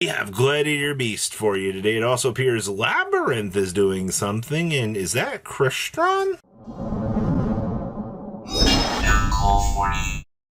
We have Gladiator Beast for you today. It also appears Labyrinth is doing something, and is that Crystron?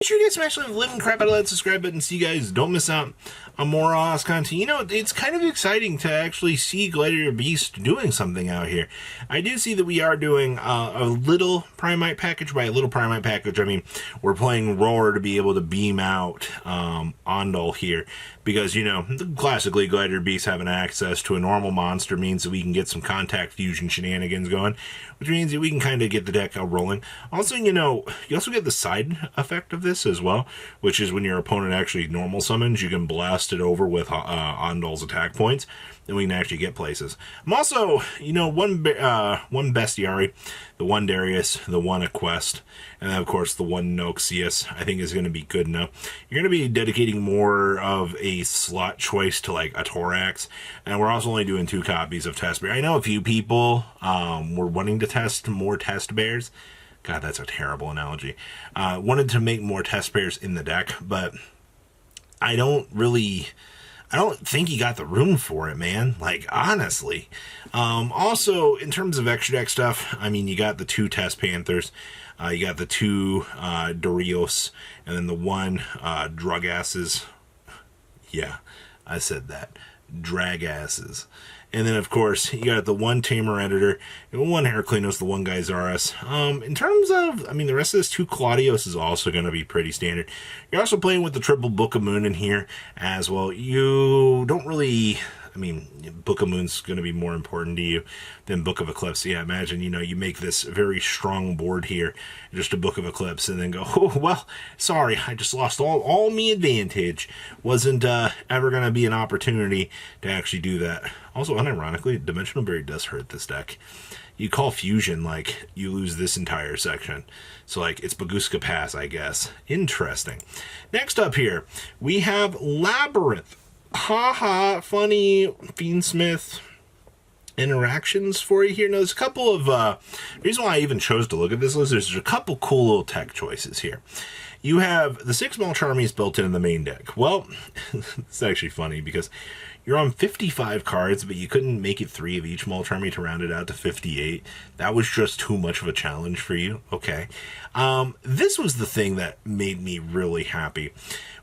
Make sure you guys smash the living crap out of that subscribe button so you guys don't miss out on more awesome content. You know, it's kind of exciting to actually see Gladiator Beast doing something out here. I do see that we are doing a little Primite package. By a little Primite package, I mean we're playing Roar to be able to beam out Ondol here. Because, you know, classically Gladiator Beast having access to a normal monster means that we can get some contact fusion shenanigans going, which means that we can kind of get the deck rolling. Also, you know, you also get the side effect of this as well, which is when your opponent actually normal summons, you can blast it over with Ondol's attack points, and we can actually get places. I'm also, you know, one Bestiary, the one Darius, the one Aquest, and then of course the one Noxious, I think is going to be good enough. You're going to be dedicating more of a slot choice to like a Thorax, and we're also only doing 2 copies of Test Bear. I know a few people were wanting to test more Test Bears. God, that's a terrible analogy. Wanted to make more Test Bears in the deck, but I don't think you got the room for it, man. Like, honestly. Also, in terms of extra deck stuff, I mean, you got the 2 Test Panthers, you got the 2 Dorios, and then the 1 Drugasses. Yeah, I said that. Dragasses. And then, of course, you got the 1 Tamer Editor, and 1 Heraclinos, the 1 Geysaris. In terms of, I mean, the rest of this 2 Claudios is also going to be pretty standard. You're also playing with the triple Book of Moon in here as well. You don't really, I mean, Book of Moon's going to be more important to you than Book of Eclipse. Yeah, imagine, you know, you make this very strong board here, just a Book of Eclipse, and then go, oh, well, sorry, I just lost all me advantage. Wasn't ever going to be an opportunity to actually do that. Also, unironically, Dimensional Berry does hurt this deck. You call Fusion, like, you lose this entire section. So, like, it's Baguska Pass, I guess. Interesting. Next up here, we have Labyrinth. Haha, funny Fiendsmith interactions for you here. Now, there's a couple of, the reason why I even chose to look at this list, there's a couple cool little tech choices here. You have the 6 Molcharmies built into the main deck. Well, it's actually funny because you're on 55 cards, but you couldn't make it 3 of each Molcharmy to round it out to 58. That was just too much of a challenge for you. Okay. This was the thing that made me really happy.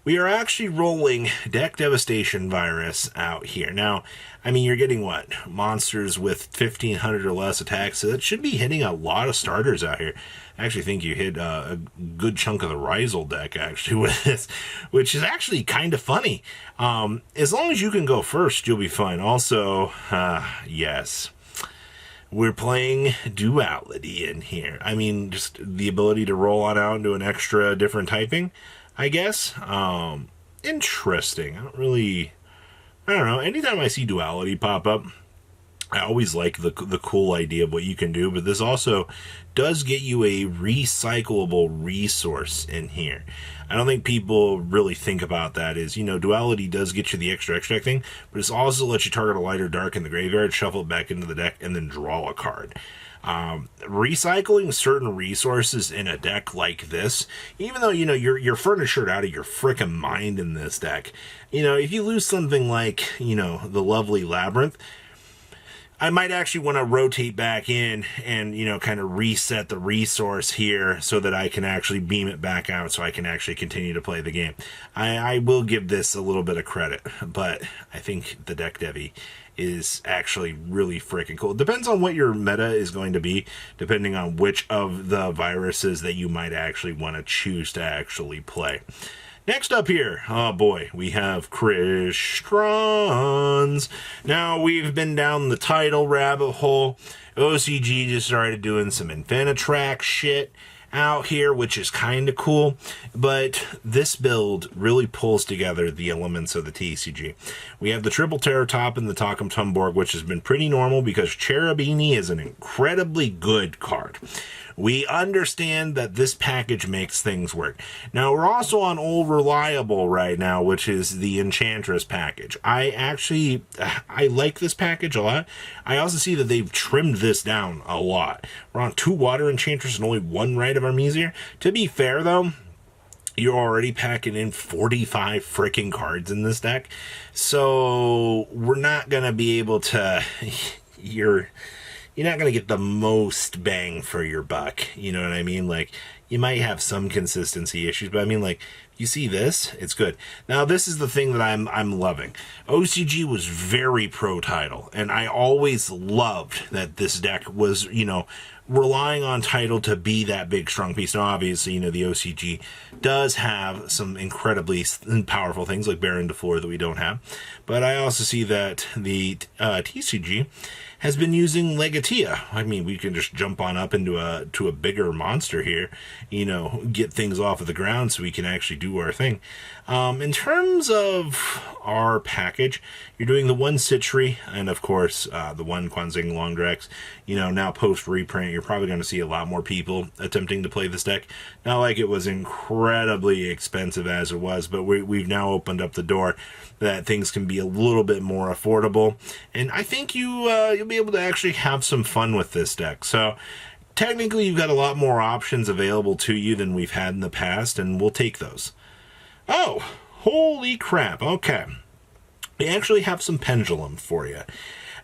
We are actually rolling Deck Devastation Virus out here. Now, I mean, you're getting what? Monsters with 1,500 or less attacks, so that should be hitting a lot of starters out here. I actually think you hit a good chunk of the Rizal deck, actually, with this, which is actually kind of funny. As long as you can go first, you'll be fine. Also, yes, we're playing Duality in here. I mean, just the ability to roll on out into an extra different typing, I guess. Interesting. I don't know. Anytime I see Duality pop up, I always like the cool idea of what you can do, but this also does get you a recyclable resource in here. I don't think people really think about that is, you know, Duality does get you the extra thing, but it's also lets you target a light or dark in the graveyard, shuffle it back into the deck, and then draw a card. Recycling certain resources in a deck like this, even though, you know, you're furnitured out of your frickin' mind in this deck, you know, if you lose something like, you know, the lovely Labyrinth, I might actually want to rotate back in and, you know, kind of reset the resource here so that I can actually beam it back out so I can actually continue to play the game. I will give this a little bit of credit, but I think the deck Devi is actually really freaking cool. It depends on what your meta is going to be, depending on which of the viruses that you might actually want to choose to actually play. Next up here, oh boy, we have Crystrons. Now, we've been down the title rabbit hole. OCG just started doing some Infinitrax shit out here, which is kind of cool, but this build really pulls together the elements of the TCG. We have the Triple Terror Top and the Takum Tumborg, which has been pretty normal because Cherubini is an incredibly good card. We understand that this package makes things work. Now, we're also on Old Reliable right now, which is the Enchantress package. I like this package a lot. I also see that they've trimmed this down a lot. We're on 2 Water Enchantress and only 1 Rite of Armesier. To be fair, though, you're already packing in 45 freaking cards in this deck. So we're not going to be able to, you're not going to get the most bang for your buck. You know what I mean? Like, you might have some consistency issues, but I mean, like, you see this, it's good. Now, this is the thing that I'm loving. OCG was very pro title, and I always loved that this deck was, you know, relying on title to be that big strong piece. Now, obviously, you know, the OCG does have some incredibly powerful things like Baron DeFleur that we don't have, but I also see that the TCG has been using Legatia. I mean, we can just jump on up into a bigger monster here, you know, get things off of the ground so we can actually do our thing. In terms of our package, you're doing the one Citry and, of course, the one Quanzing Longdrex. You know, now post-reprint, you're probably going to see a lot more people attempting to play this deck. Not like it was incredibly expensive as it was, but we've now opened up the door that things can be a little bit more affordable. And I think you'll be able to actually have some fun with this deck. So technically, you've got a lot more options available to you than we've had in the past, and we'll take those. Oh, holy crap. Okay. We actually have some Pendulum for you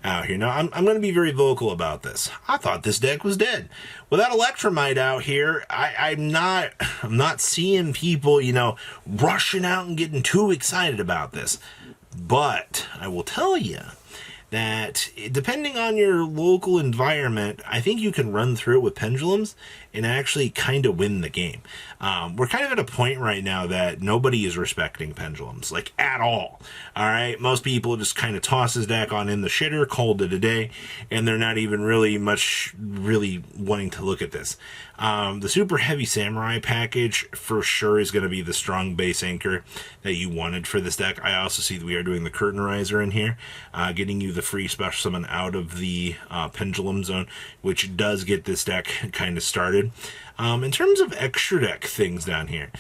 out here. Now, I'm going to be very vocal about this. I thought this deck was dead. Without Electromite out here, I'm not seeing people, you know, rushing out and getting too excited about this. But I will tell you that depending on your local environment, I think you can run through it with Pendulums and actually kind of win the game. We're kind of at a point right now that nobody is respecting Pendulums, like, at all. All right, most people just kind of toss his deck on in the shitter, called it a day, and they're not even really wanting to look at this. The Super Heavy Samurai package for sure is going to be the strong base anchor that you wanted for this deck. I also see that we are doing the Curtainizer in here, getting you the free special summon out of the Pendulum zone, which does get this deck kind of started. In terms of extra deck things down here,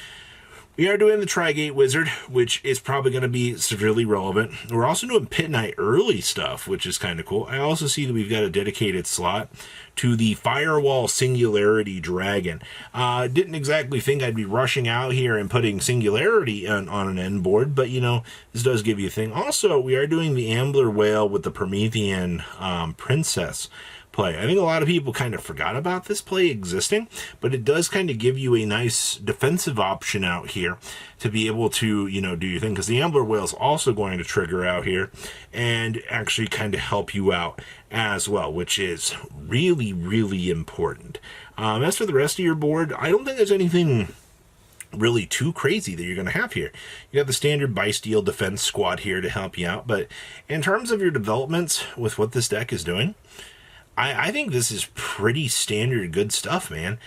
we are doing the Trigate Wizard, which is probably going to be severely relevant. We're also doing Pit Knight early stuff, which is kind of cool. I also see that we've got a dedicated slot to the Firewall Singularity Dragon. Didn't exactly think I'd be rushing out here and putting Singularity on an end board, but, you know, this does give you a thing. Also, we are doing the Ambler Whale with the Promethean Princess play. I think a lot of people kind of forgot about this play existing, but it does kind of give you a nice defensive option out here to be able to, you know, do your thing, because the Ambler Whale is also going to trigger out here and actually kind of help you out as well, which is really, really important. As for the rest of your board, I don't think there's anything really too crazy that you're going to have here. You got the standard Bysteel defense squad here to help you out, but in terms of your developments with what this deck is doing, I think this is pretty standard good stuff, man.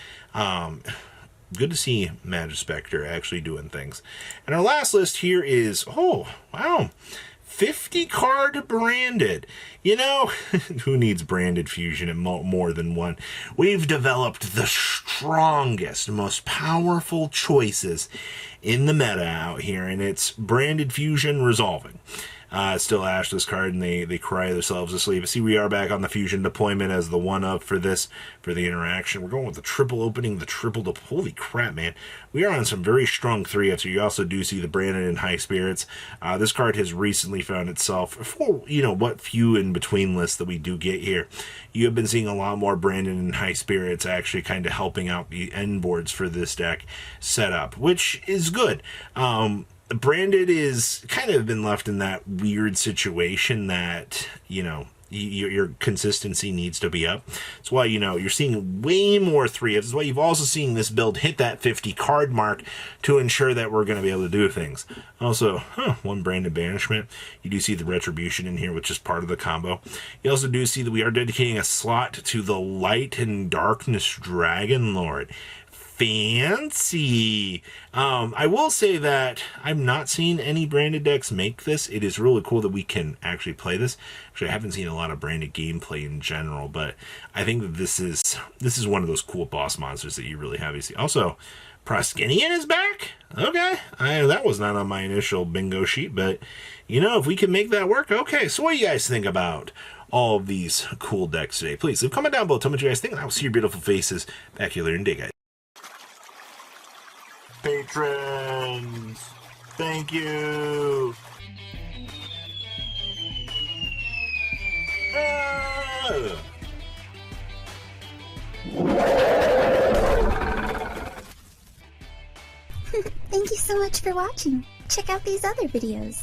Good to see Magispector actually doing things. And our last list here is, oh, wow, 50 card branded. You know, who needs branded fusion and more than one? We've developed the strongest, most powerful choices in the meta out here, and it's branded fusion resolving. Still Ashless card, and they cry themselves asleep. See, we are back on the fusion deployment as the one-up for this, for the interaction. We're going with the triple opening, the triple holy crap, man. We are on some very strong 3-ups. You also do see the branded in High Spirits. This card has recently found itself, for, you know, what few in-between lists that we do get here. You have been seeing a lot more branded in High Spirits actually kind of helping out the end boards for this deck setup, which is good. Branded is kind of been left in that weird situation that, you know, your consistency needs to be up. That's why, you know, you're seeing way more 3-ups. That's why you've also seen this build hit that 50 card mark to ensure that we're going to be able to do things. Also, one branded banishment. You do see the Retribution in here, which is part of the combo. You also do see that we are dedicating a slot to the Light and Darkness Dragon Lord. Fancy. I will say that I'm not seeing any branded decks make this. It is really cool that we can actually play this. Actually, I haven't seen a lot of branded gameplay in general, but I think that this is one of those cool boss monsters that you really have. You see. Also, Proskinian is back. Okay, that was not on my initial bingo sheet, but you know, if we can make that work, okay. So what do you guys think about all of these cool decks today? Please leave a comment down below. Tell me what you guys think, and I will see your beautiful faces back here later in the day, guys. patrons. Thank you. Thank you so much for watching. Check out these other videos.